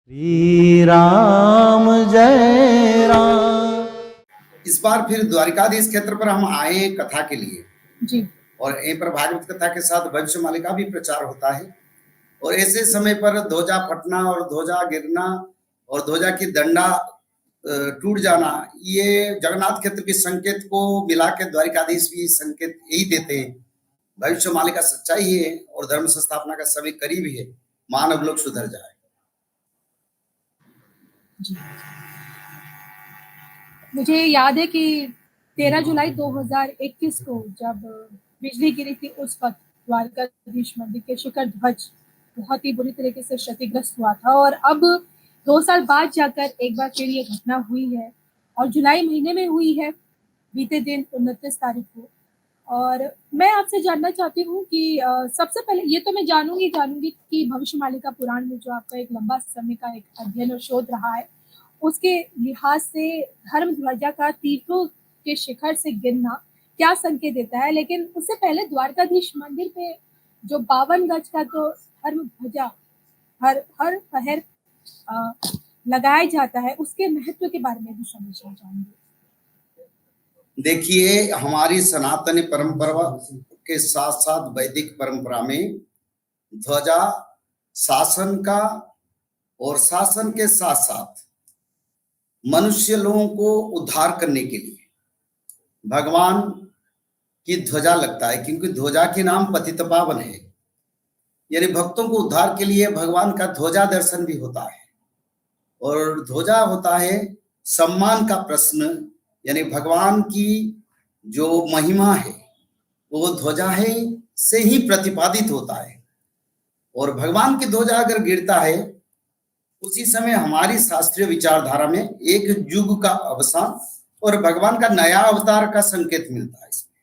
श्री राम जय राम। इस बार फिर द्वारिकाधीश क्षेत्र पर हम आए कथा के लिए जी। और यहीं पर भागवत कथा के साथ भविष्य मालिका भी प्रचार होता है। और ऐसे समय पर ध्वजा फटना और ध्वजा गिरना और ध्वजा की दंडा टूट जाना, ये जगन्नाथ क्षेत्र के संकेत को मिला के द्वारिकाधीश भी संकेत यही देते हैं। भविष्य मालिका सच्चाई है और धर्म संस्थापना का समय करीब है, मानव लोग सुधर जाए। जी। मुझे याद है कि 13 जुलाई 2021 को जब बिजली गिरी थी, उस वक्त द्वारकाधीश मंदिर के शिखर ध्वज बहुत ही बुरी तरीके से क्षतिग्रस्त हुआ था। और अब 2 साल बाद जाकर एक बार फिर ये घटना हुई है और जुलाई महीने में हुई है, बीते दिन 29 तारीख को। और मैं आपसे जानना चाहती हूँ कि सबसे पहले ये तो मैं जानूंगी कि भविष्य मालिका पुराण में जो आपका एक लंबा समय का एक अध्ययन और शोध रहा है, उसके लिहाज से धर्म ध्वजा का तीर्थों के शिखर से गिरना क्या संकेत देता है। लेकिन उससे पहले द्वारकाधीश मंदिर पे जो 52 गज का तो धर्म ध्वजा हर पहर लगाया जाता है, उसके महत्व के बारे में भी समझना चाहूंगी। देखिए, हमारी सनातनी परंपरा के साथ साथ वैदिक परंपरा में ध्वजा शासन का और शासन के साथ साथ मनुष्य लोगों को उद्धार करने के लिए भगवान की ध्वजा लगता है, क्योंकि ध्वजा के नाम पतित पावन है। यानी भक्तों को उद्धार के लिए भगवान का ध्वजा दर्शन भी होता है। और ध्वजा होता है सम्मान का प्रश्न, यानी भगवान की जो महिमा है वो ध्वजा है से ही प्रतिपादित होता है। और भगवान की ध्वजा अगर गिरता है, उसी समय हमारी शास्त्रीय विचारधारा में एक युग का अवसान और भगवान का नया अवतार का संकेत मिलता है। इसमें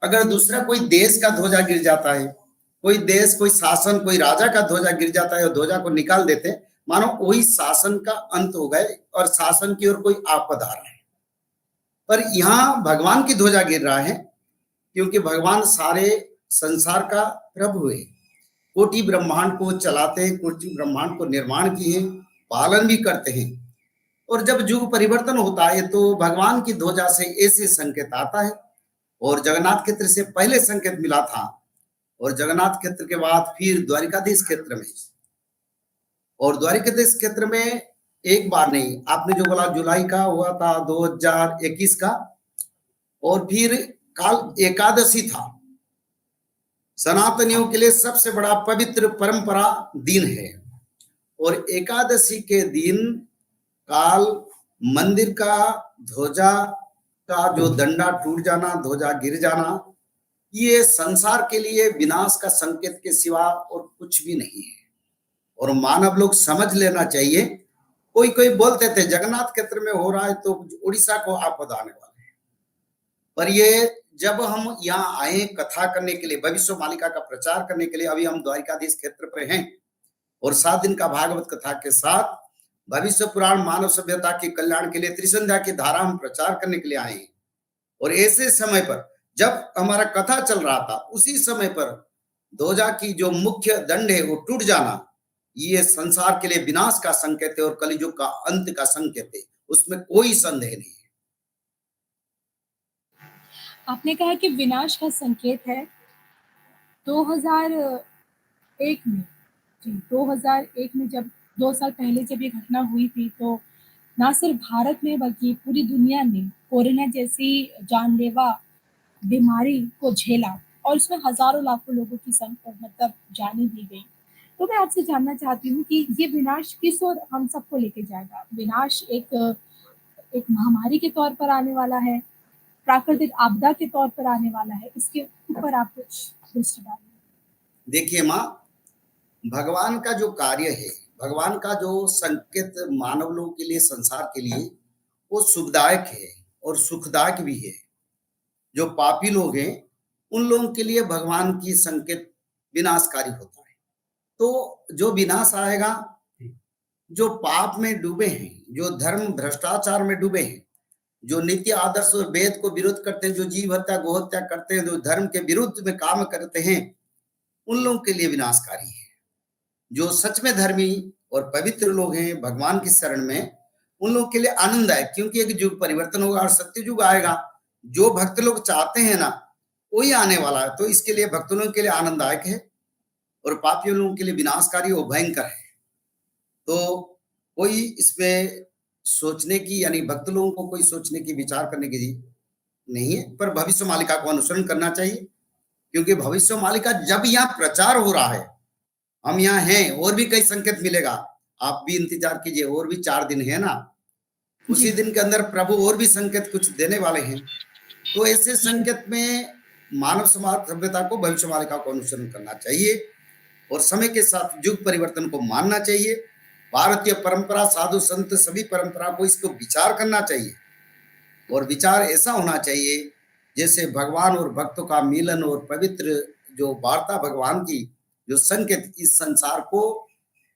अगर दूसरा कोई देश का ध्वजा गिर जाता है, कोई देश, कोई शासन, कोई राजा का ध्वजा गिर जाता है और ध्वजा को निकाल देते, मानो वही शासन का अंत हो गए और शासन की ओर कोई आपद आ रहा है। पर यहाँ भगवान की ध्वजा गिर रहा है, क्योंकि भगवान सारे संसार का प्रभु है, कोटि ब्रह्मांड को चलाते हैं, कोटि ब्रह्मांड को निर्माण किए, पालन भी करते हैं। और जब युग परिवर्तन होता है तो भगवान की ध्वजा से ऐसे संकेत आता है। और जगन्नाथ क्षेत्र से पहले संकेत मिला था और जगन्नाथ क्षेत्र के बाद फिर द्वारिकाधीश क्षेत्र में। और द्वारिकाधीश क्षेत्र में एक बार नहीं, आपने जो बोला जुलाई का हुआ था 2021 का, और फिर काल एकादशी था। सनातनियों के लिए सबसे बड़ा पवित्र परंपरा दिन है। और एकादशी के दिन काल मंदिर का ध्वजा का जो दंडा टूट जाना, ध्वजा गिर जाना, ये संसार के लिए विनाश का संकेत के सिवा और कुछ भी नहीं है। और मानव लोग समझ लेना चाहिए। कोई बोलते थे जगन्नाथ क्षेत्र में हो रहा है तो उड़ीसा को आपद आने वाले हैं, पर ये जब हम यहाँ आए कथा करने के लिए, भविष्य मालिका का प्रचार करने के लिए, अभी हम द्वारिकाधीश क्षेत्र पर हैं और 7 दिन का भागवत कथा के साथ भविष्य पुराण मानव सभ्यता के कल्याण के लिए त्रिसंध्या की धारा हम प्रचार करने के लिए आए। और ऐसे समय पर जब हमारा कथा चल रहा था, उसी समय पर ध्वजा की जो मुख्य दंड है वो टूट जाना, ये संसार के लिए विनाश का संकेत है और कलियुग का अंत का संकेत है, उसमें कोई संदेह नहीं है। आपने कहा कि विनाश का संकेत है। 2001 में, जी 2001 में जब 2 साल पहले जब ये घटना हुई थी, तो ना सिर्फ भारत में बल्कि पूरी दुनिया ने कोरोना जैसी जानलेवा बीमारी को झेला और उसमें हजारों लाखों लोगों की मतलब जानें दी गई। तो मैं आपसे जानना चाहती हूँ कि ये विनाश किस ओर हम सबको लेके जाएगा। विनाश एक महामारी के तौर पर आने वाला है, प्राकृतिक आपदा के तौर पर आने वाला है, इसके ऊपर आप कुछ दृष्टि डालें। देखिए माँ, भगवान का जो कार्य है, भगवान का जो संकेत मानव लोगों के लिए, संसार के लिए, वो सुखदायक है और सुखदायक भी है। जो पापी लोग हैं उन लोगों के लिए भगवान की संकेत विनाशकारी होता है। तो जो विनाश आएगा, जो पाप में डूबे हैं, जो धर्म भ्रष्टाचार में डूबे हैं, जो नीति आदर्श और वेद को विरोध करते हैं, जो जीव हत्या गो हत्या करते हैं, जो धर्म के विरुद्ध में काम करते हैं, उन लोगों के लिए विनाशकारी है। जो सच में धर्मी और पवित्र लोग हैं भगवान की शरण में, उन लोगों के लिए आनंददायक, क्योंकि एक युग परिवर्तन होगा और सत्य युग आएगा। जो भक्त लोग चाहते हैं ना वही आने वाला है, तो इसके लिए भक्त लोगों के लिए आनंददायक है और पापियों लोगों के लिए विनाशकारी और भयंकर है। तो कोई इसमें सोचने की, यानी भक्त लोगों को कोई सोचने की, विचार करने की नहीं है, पर भविष्य मालिका को अनुसरण करना चाहिए, क्योंकि भविष्य मालिका जब यहाँ प्रचार हो रहा है, हम यहाँ हैं, और भी कई संकेत मिलेगा, आप भी इंतजार कीजिए, और भी 4 दिन है ना, उसी दिन के अंदर प्रभु और भी संकेत कुछ देने वाले हैं। तो ऐसे संकेत में मानव समाज सभ्यता को भविष्य मालिका को अनुसरण करना चाहिए और समय के साथ युग परिवर्तन को मानना चाहिए। भारतीय परंपरा, साधु संत, सभी परंपरा को इसको विचार करना चाहिए, और विचार ऐसा होना चाहिए जैसे भगवान और भक्तों का मिलन और पवित्र जो वार्ता भगवान की, जो संकेत इस संसार को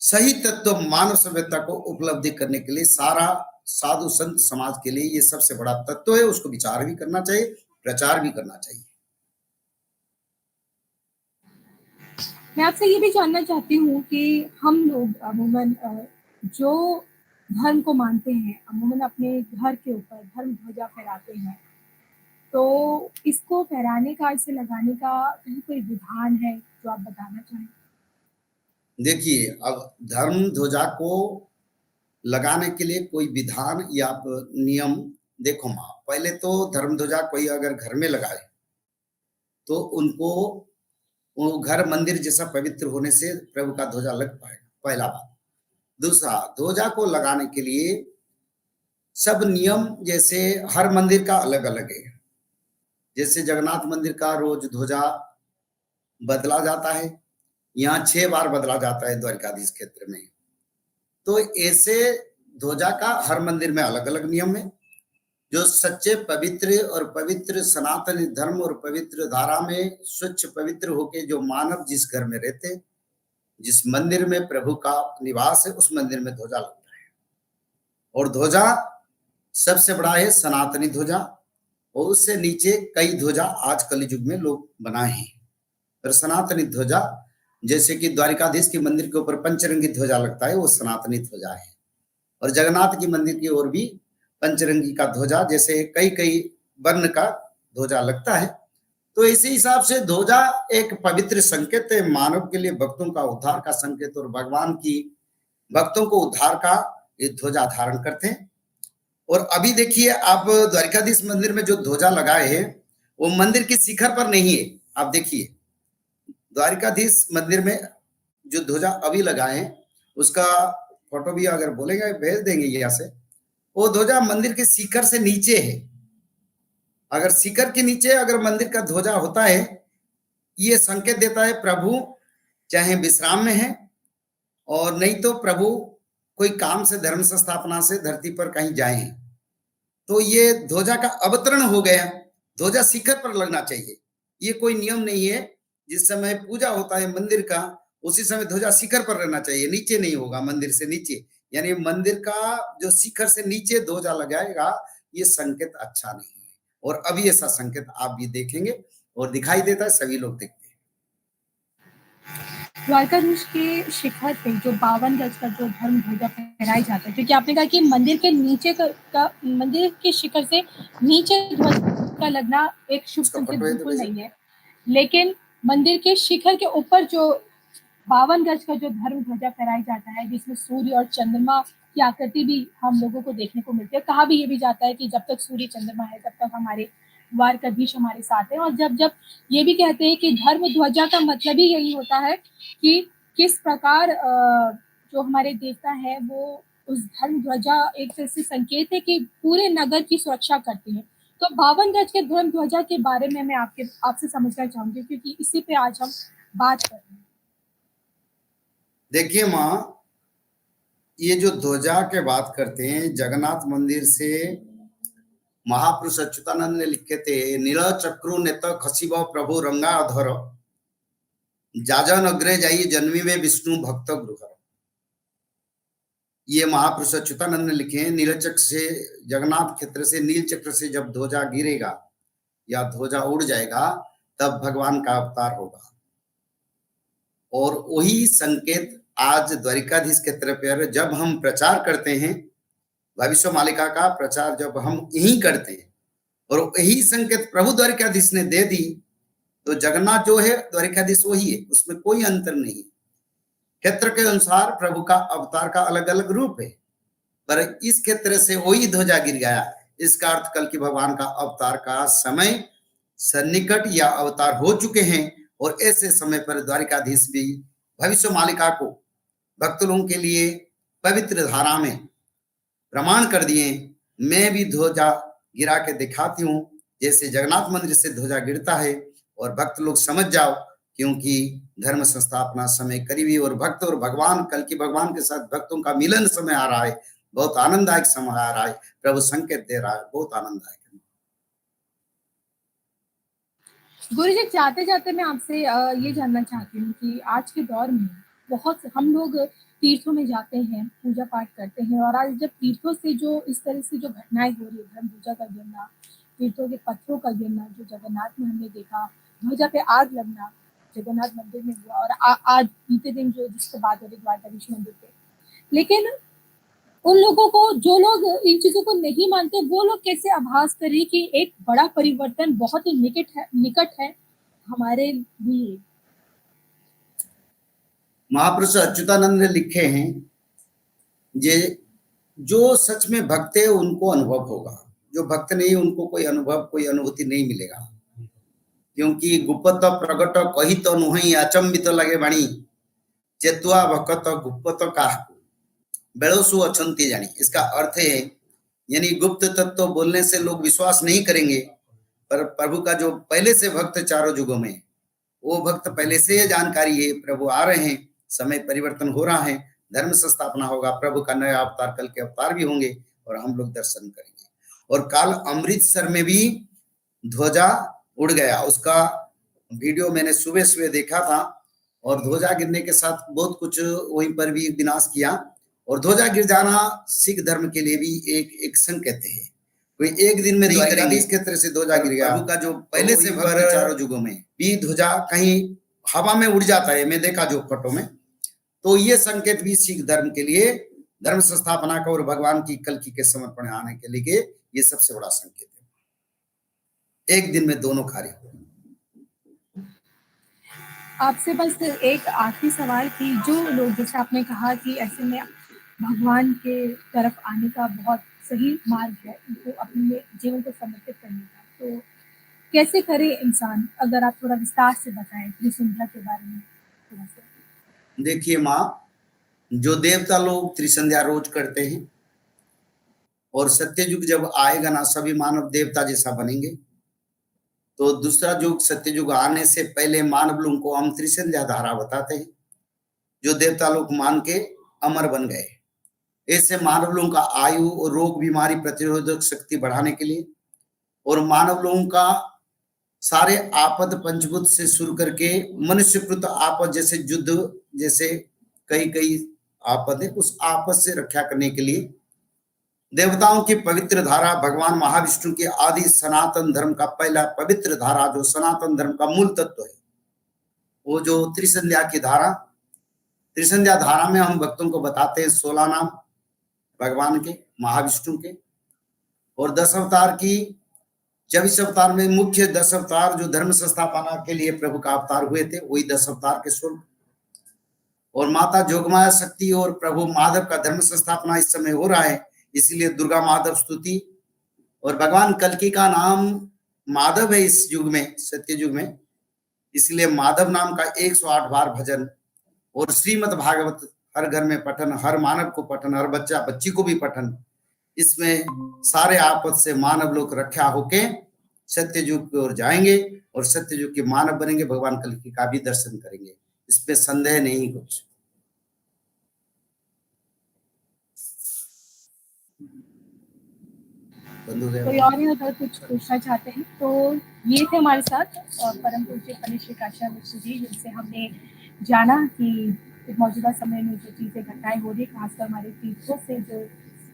सही तत्व मानव सभ्यता को उपलब्धि करने के लिए, सारा साधु संत समाज के लिए ये सबसे बड़ा तत्व है, उसको विचार भी करना चाहिए, प्रचार भी करना चाहिए। मैं आपसे ये भी जानना चाहती हूँ कि हम लोग अमूमन जो धर्म को मानते हैं, अमूमन अपने घर के ऊपर धर्म ध्वजा फहराते हैं, तो इसको फहराने का, इसे लगाने का कहीं कोई विधान है जो आप बताना चाहें? देखिए, अब धर्म ध्वजा को लगाने के लिए कोई विधान या नियम, देखो माँ, पहले तो धर्म ध्वजा कोई अगर घर में लगाए तो उनको वो घर मंदिर जैसा पवित्र होने से प्रभु का ध्वजा लग पाएगा, पहला बात। दूसरा, ध्वजा को लगाने के लिए सब नियम, जैसे हर मंदिर का अलग अलग है। जैसे जगन्नाथ मंदिर का रोज ध्वजा बदला जाता है, यहाँ 6 बार बदला जाता है द्वारकाधीश क्षेत्र में। तो ऐसे ध्वजा का हर मंदिर में अलग अलग नियम है। जो सच्चे पवित्र और पवित्र सनातन धर्म और पवित्र धारा में स्वच्छ पवित्र होके जो मानव जिस घर में रहते, जिस मंदिर में प्रभु का निवास है, उस मंदिर में ध्वजा लगता है। और ध्वजा सबसे बड़ा है सनातनी ध्वजा, और उससे नीचे कई ध्वजा आज कलयुग युग में लोग बनाए हैं। पर सनातनी ध्वजा, जैसे कि द्वारिकाधीश के मंदिर के ऊपर पंचरंगी ध्वजा लगता है, वो सनातनी ध्वजा है। और जगन्नाथ की मंदिर की ओर भी पंचरंगी का ध्वजा, जैसे कई कई वर्ण का ध्वजा लगता है। तो इसी हिसाब से ध्वजा एक पवित्र संकेत है मानव के लिए, भक्तों का उद्धार का संकेत, और भगवान की भक्तों को उद्धार का ये ध्वजा धारण करते हैं। और अभी देखिए, आप द्वारिकाधीश मंदिर में जो ध्वजा लगाए हैं वो मंदिर के शिखर पर नहीं है। आप देखिए, द्वारिकाधीश मंदिर में जो ध्वजा अभी लगाए हैं उसका फोटो भी अगर बोलेगा भेज देंगे यहाँ से, वो ध्वजा मंदिर के शिखर से नीचे है। अगर शिखर के नीचे अगर मंदिर का ध्वजा होता है, ये संकेत देता है प्रभु चाहे विश्राम में है, और नहीं तो प्रभु कोई काम से, धर्म संस्थापना से धरती पर कहीं जाए हैं। तो ये ध्वजा का अवतरण हो गया, ध्वजा शिखर पर लगना चाहिए। ये कोई नियम नहीं है, जिस समय पूजा होता है मंदिर का उसी समय ध्वजा शिखर पर रहना चाहिए, नीचे नहीं होगा, मंदिर से नीचे, यानी मंदिर का जो शिखर से नीचे ध्वजा लगाएगा, ये संकेत अच्छा नहीं है। और अभी ऐसा संकेत आप भी देखेंगे और दिखाई देता है, सभी लोग देखते हैं। द्वारकाधीश के शिखर पे जो 52 गज का जो धर्म ध्वजा फहराया जाता है, क्योंकि आपने कहा कि मंदिर के नीचे का मंदिर के शिखर से नीचे ध्वजा का लगना एक शुभ संकेत बिल्कुल नहीं है, लेकिन मंदिर के शिखर के ऊपर जो 52 गज का जो धर्म ध्वजा फहराया जाता है, जिसमें सूर्य और चंद्रमा की आकृति भी हम लोगों को देखने को मिलती है। कहा भी ये भी जाता है कि जब तक सूर्य चंद्रमा है तब तक हमारे द्वारकाधीश हमारे साथ है। और जब जब ये भी कहते हैं कि धर्म ध्वजा का मतलब ही यही होता है कि किस प्रकार जो हमारे देवता है वो उस धर्म ध्वजा एक तरह से संकेत है कि पूरे नगर की सुरक्षा करते हैं। तो 52 गज के धर्म ध्वजा के बारे में मैं आपसे समझना चाहूंगी, क्योंकि इसी पे आज हम बात कर रहे हैं। देखिए माँ, ये जो ध्वजा के बात करते हैं, जगन्नाथ मंदिर से महापुरुष अच्युतानंद ने लिखे थे, नील चक्रु नेत खसिब प्रभु रंगाधर, जाजन अग्रे जाइए जन्मी में विष्णु भक्त गृह। ये महापुरुष अच्युतानंद ने लिखे हैं। नील चक्र से, जगन्नाथ क्षेत्र से नील चक्र से जब ध्वजा गिरेगा या ध्वजा उड़ जाएगा, तब भगवान का अवतार होगा। और वही संकेत आज द्वारिकाधीश के तरफ पर जब हम प्रचार करते हैं, भविष्य मालिका का प्रचार जब हम यही करते हैं और यही संकेत प्रभु द्वारिकाधीश ने दे दी, तो जगन्नाथ जो है द्वारिकाधीश वही है, उसमें कोई अंतर नहीं। क्षेत्र के अनुसार प्रभु का अवतार का अलग अलग रूप है, पर इस क्षेत्र से वही ध्वजा गिर गया। इसका अर्थ कल की भगवान का अवतार का समय सन्निकट या अवतार हो चुके हैं और ऐसे समय पर द्वारिकाधीश भी भविष्य मालिका को भक्त लोगों के लिए पवित्र धारा में प्रमाण कर दिए। मैं भी ध्वजा गिरा के दिखाती हूँ, जैसे जगन्नाथ मंदिर से ध्वजा गिरता है, और भक्त लोग समझ जाओ, क्योंकि धर्म संस्थापना समय करीबी और भक्त और भगवान, कल की भगवान के साथ भक्तों का मिलन समय आ रहा है। बहुत आनंददायक समय आ रहा है, प्रभु संकेत दे रहा है, बहुत आनंददायक है। गुरु जी, जाते जाते मैं आपसे ये जानना चाहती हूँ कि आज के दौर में बहुत हम लोग तीर्थों में जाते हैं, पूजा पाठ करते हैं, और आज जब तीर्थों से जो इस तरह से जो घटनाएं हो रही है, धर्म ध्वजा का गिरना, तीर्थों के पत्थरों का गिरना, जो जगन्नाथ में हमने देखा, ध्वजा पे आग लगना जगन्नाथ मंदिर में हुआ, और आज बीते दिन जो जिसके बाद द्वारकाधीश मंदिर पे, लेकिन उन लोगों को, जो लोग इन चीजों को नहीं मानते, वो लोग कैसे आभास करें कि एक बड़ा परिवर्तन बहुत ही निकट है हमारे लिए। महापुरुष अच्युतानंद ने लिखे हैं, ये जो सच में भक्त है उनको अनुभव होगा, जो भक्त नहीं उनको कोई अनुभव, कोई अनुभूति नहीं मिलेगा। क्योंकि गुप्त प्रगट कही तो नुहि अचंबित लगे बाणी, चेतुआ भक्त गुप्त काहू बेड़ोसु अछंती जानी। इसका अर्थ है, यानी गुप्त तत्व बोलने से लोग विश्वास नहीं करेंगे, पर प्रभु का जो पहले से भक्त चारों युगों में, वो भक्त पहले से ये जानकारी है, प्रभु आ रहे हैं, समय परिवर्तन हो रहा है, धर्म संस्थापना होगा, प्रभु का नया अवतार, कल के अवतार भी होंगे और हम लोग दर्शन करेंगे। और कल अमृतसर में भी ध्वजा उड़ गया, उसका वीडियो मैंने सुबह सुबह देखा था, और ध्वजा गिरने के साथ बहुत कुछ वहीं पर भी विनाश किया। और ध्वजा गिर जाना सिख धर्म के लिए भी एक संकेत है, कोई एक दिन में नहीं करेंगे। इस क्षेत्र से ध्वजा गिर गया, प्रभु का जो पहले से भक्त चारों युगों में भी ध्वजा कहीं हवा में उड़ जाता है, मैं देखा जो फोटो में, तो ये संकेत भी सिख धर्म के लिए, धर्म संस्थापना का और भगवान की कल्कि के समर्पण आने के लिए ये सबसे बड़ा संकेत है। एक दिन में दोनों कार्य हो। आपसे बस एक आखिरी सवाल कि जो लोग, जैसे आपने कहा कि ऐसे में भगवान के तरफ आने का बहुत सही मार्ग है उनको अपने जीवन को समर्पित करने का, तो कैसे करे इंसान? अगर आप थोड़ा विस्तार से बताएं त्रिसंध्या के बारे में थोड़ा सा। देखिए माँ, जो देवता लोग त्रिसंध्या रोज करते हैं, और सत्ययुग जब आएगा ना, सभी मानव देवता जैसा बनेंगे। तो दूसरा युग, सत्ययुग आने से पहले मानव लोगों को हम त्रिसंध्या धारा बताते हैं, जो देवता लोग मान के अमर बन गए। ऐसे मानव लोगों का आयु और रोग बीमारी प्रतिरोधक शक्ति बढ़ाने के लिए, और मानव लोगों का सारे आपद पंचभूत से शुरू करके मनुष्यकृत आपद, जैसे युद्ध, जैसे कई कई आपद है, उस आपद से रक्षा करने के लिए देवताओं की पवित्र धारा, भगवान महाविष्णु के आदि सनातन धर्म का पहला पवित्र धारा, जो सनातन धर्म का मूल तत्व है, वो जो त्रिसंध्या की धारा, त्रिसंध्या धारा में हम भक्तों को बताते हैं 16 नाम भगवान के, महाविष्णु के, और 10 अवतार की 24 अवतार में मुख्य 10 अवतार जो धर्म संस्थापना के लिए प्रभु का अवतार हुए थे, वही 10 अवतार के स्वरूप। और माता जोगमाया शक्ति और प्रभु माधव का धर्म संस्थापना इस समय हो रहा है, इसलिए दुर्गा माधव स्तुति। और भगवान कल्कि का नाम माधव है इस युग में, सत्य युग में, इसलिए माधव नाम का 108 बार भजन, और श्रीमद् भागवत हर घर में पठन, हर मानव को पठन, हर बच्चा बच्ची को भी पठन। इसमें सारे आपद से मानव लोग रक्षा होके सत्ययुग की ओर जाएंगे और सत्ययुग के मानव बनेंगे, भगवान कल्कि का भी दर्शन करेंगे, इसमें संदेह नहीं कुछ। कोई और भी अगर कुछ पूछना चाहते हैं तो ये थे हमारे साथ परम पूज्य कनिष्ठ काशा मिश्र जी, जिनसे हमने जाना कि मौजूदा समय में जो चीज़ें घटनाएं हो रही, खासकर हमारे तीर्थों से जो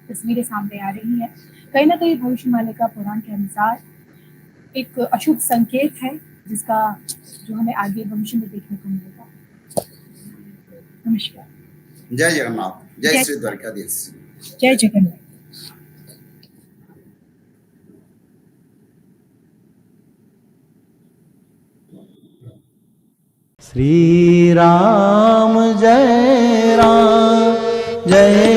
तस्वीरें सामने आ रही हैं, कहीं ना कहीं भविष्यवाणी का पुराण के अनुसार एक अशुभ संकेत है, जिसका जो हमें आगे भविष्य में देखने को मिलेगा। नमस्कार। जय जगन्नाथ, जय जय- श्री द्वारकाधीश। जय जगन्नाथ। श्री राम जय